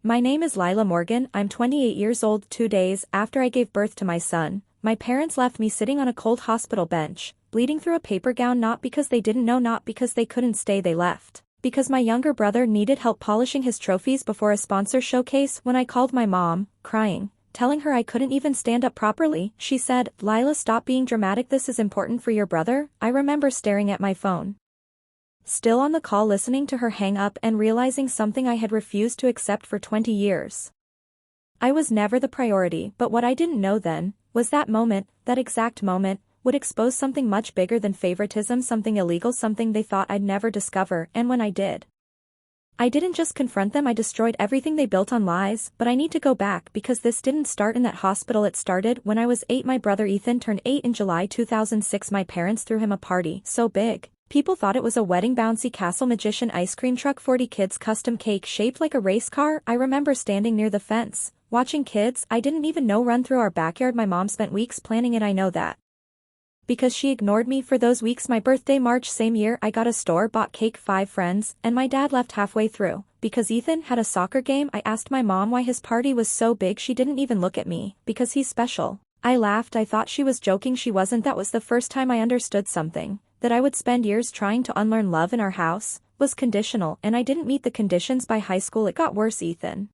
My name is Lila Morgan. I'm 28 years old. 2 days after I gave birth to my son, my parents left me sitting on a cold hospital bench, bleeding through a paper gown, not because they didn't know, not because they couldn't stay, they left because my younger brother needed help polishing his trophies before a sponsor showcase. When I called my mom, crying, telling her I couldn't even stand up properly, she said, "Lila, stop being dramatic. This is important for your brother." I remember staring at my phone, still on the call, listening to her hang up and realizing something I had refused to accept for 20 years. I was never the priority, but what I didn't know then was that moment, that exact moment, would expose something much bigger than favoritism, something illegal, something they thought I'd never discover. And when I did, I didn't just confront them, I destroyed everything they built on lies. But I need to go back, because this didn't start in that hospital. It started when I was 8. My brother Ethan turned 8 in July 2006. My parents threw him a party so big people thought it was a wedding. Bouncy castle, magician, ice cream truck, 40 kids, custom cake shaped like a race car. I remember standing near the fence, watching kids I didn't even know run through our backyard. My mom spent weeks planning it. I know that because she ignored me for those weeks. My birthday, March same year, I got a store-bought cake, 5 friends, and my dad left halfway through because Ethan had a soccer game. I asked my mom why his party was so big. She didn't even look at me. Because he's special. I laughed. I thought she was joking. She wasn't. That was the first time I understood something that I would spend years trying to unlearn. Love in our house was conditional, and I didn't meet the conditions. By high school it got worse. Ethan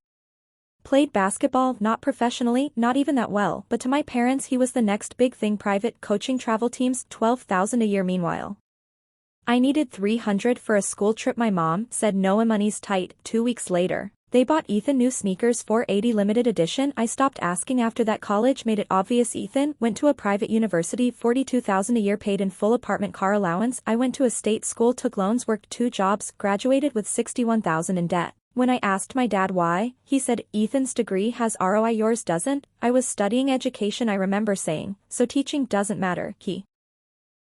played basketball, not professionally, not even that well, but to my parents he was the next big thing. Private coaching, travel teams, $12,000 a year. Meanwhile, I needed $300 for a school trip. My mom said no and money's tight. 2 weeks later, they bought Ethan new sneakers, 480 limited edition. I stopped asking after that. College made it obvious. Ethan went to a private university, $42,000 a year, paid in full, apartment, car allowance. I went to a state school, took loans, worked 2 jobs, graduated with $61,000 in debt. When I asked my dad why, he said, "Ethan's degree has ROI, yours doesn't." I was studying education. I remember saying, "So teaching doesn't matter." He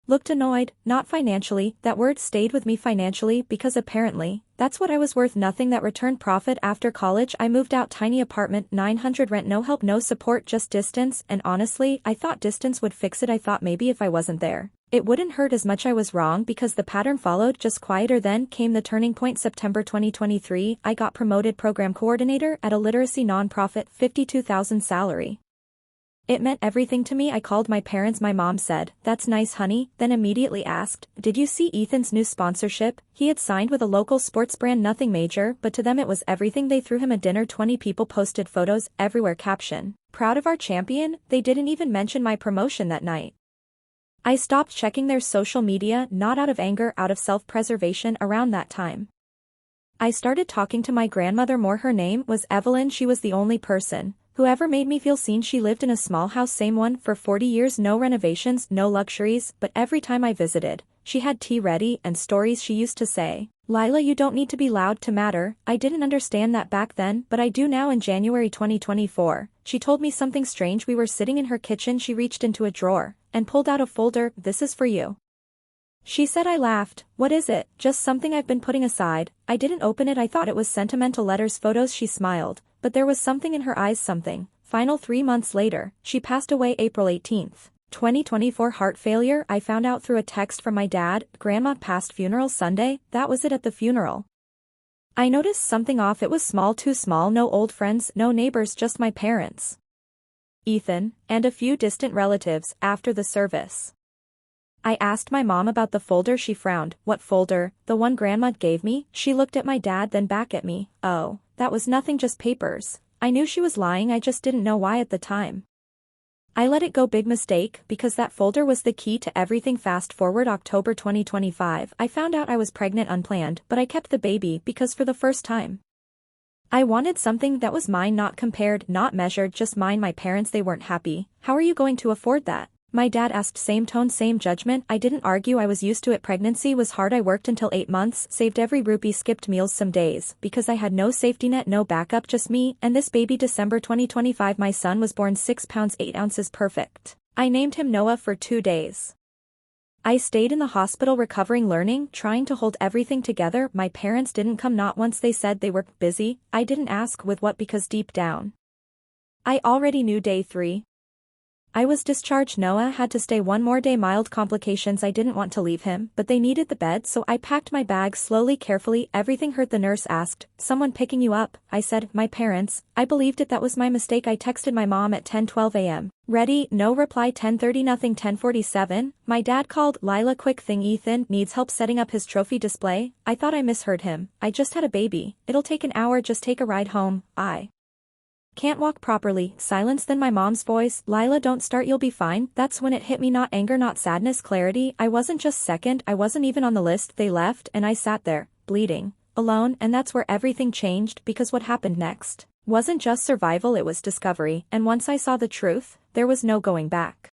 looked annoyed. Not financially. That word stayed with me, financially, because apparently that's what I was worth. Nothing that returned profit. After college I moved out, tiny apartment, $900 rent, no help, no support, just distance. And honestly, I thought distance would fix it. I thought maybe if I wasn't there, it wouldn't hurt as much. I was wrong, because the pattern followed, just quieter. Then came the turning point. September 2023, I got promoted program coordinator at a literacy nonprofit, $52,000 salary. It meant everything to me. I called my parents. My mom said, "That's nice, honey," then immediately asked, "Did you see Ethan's new sponsorship?" He had signed with a local sports brand, nothing major, but to them it was everything. They threw him a dinner, 20 people posted photos everywhere, caption, "Proud of our champion." They didn't even mention my promotion that night. I stopped checking their social media, not out of anger, out of self-preservation. Around that time, I started talking to my grandmother more. Her name was Evelyn. She was the only person who ever made me feel seen. She lived in a small house, same one for 40 years, no renovations, no luxuries, but every time I visited, she had tea ready and stories. She used to say, "Lila, you don't need to be loud to matter." I didn't understand that back then, but I do now. In January 2024, she told me something strange. We were sitting in her kitchen. She reached into a drawer and pulled out a folder. "This is for you," she said. I laughed. "What is it?" "Just something I've been putting aside." I didn't open it. I thought it was sentimental letters, photos. She smiled, but there was something in her eyes, something final. 3 months later, she passed away, April 18th, 2024, heart failure. I found out through a text from my dad. Grandma passed, funeral Sunday. That was it. At the funeral, I noticed something off. It was small, too small. No old friends, no neighbors, just my parents, Ethan, and a few distant relatives. After the service, I asked my mom about the folder. She frowned. "What folder?" "The one Grandma gave me." She looked at my dad, then back at me. "Oh, that was nothing, just papers." I knew she was lying. I just didn't know why at the time. I let it go. Big mistake, because that folder was the key to everything. Fast forward October 2025, I found out I was pregnant, unplanned, but I kept the baby because for the first time, I wanted something that was mine, not compared, not measured, just mine. My parents, they weren't happy. "How are you going to afford that?" My dad asked. Same tone, same judgment. I didn't argue. I was used to it. Pregnancy was hard. I worked until 8 months, saved every rupee, skipped meals some days, because I had no safety net, no backup, just me and this baby. December 2025, my son was born, 6 pounds 8 ounces, perfect. I named him Noah. For 2 days, I stayed in the hospital, recovering, learning, trying to hold everything together. My parents didn't come, not once. They said they were busy. I didn't ask with what, because deep down, I already knew. Day 3. I was discharged. Noah had to stay one more day. Mild complications. I didn't want to leave him, but they needed the bed, so I packed my bag slowly, carefully. Everything hurt. The nurse asked, "Someone picking you up?" I said, "My parents." I believed it. That was my mistake. I texted my mom at 10:12 a.m. "Ready?" No reply. 10:30 nothing. 10:47. My dad called. "Lila, quick thing, Ethan needs help setting up his trophy display." I thought I misheard him. "I just had a baby. It'll take an hour. Just take a ride home. I can't walk properly." Silence. Then my mom's voice, "Lila, don't start, you'll be fine." That's when it hit me. Not anger, not sadness, clarity. I wasn't just second, I wasn't even on the list. They left, and I sat there, bleeding, alone, and that's where everything changed, because what happened next wasn't just survival, it was discovery, and once I saw the truth, there was no going back.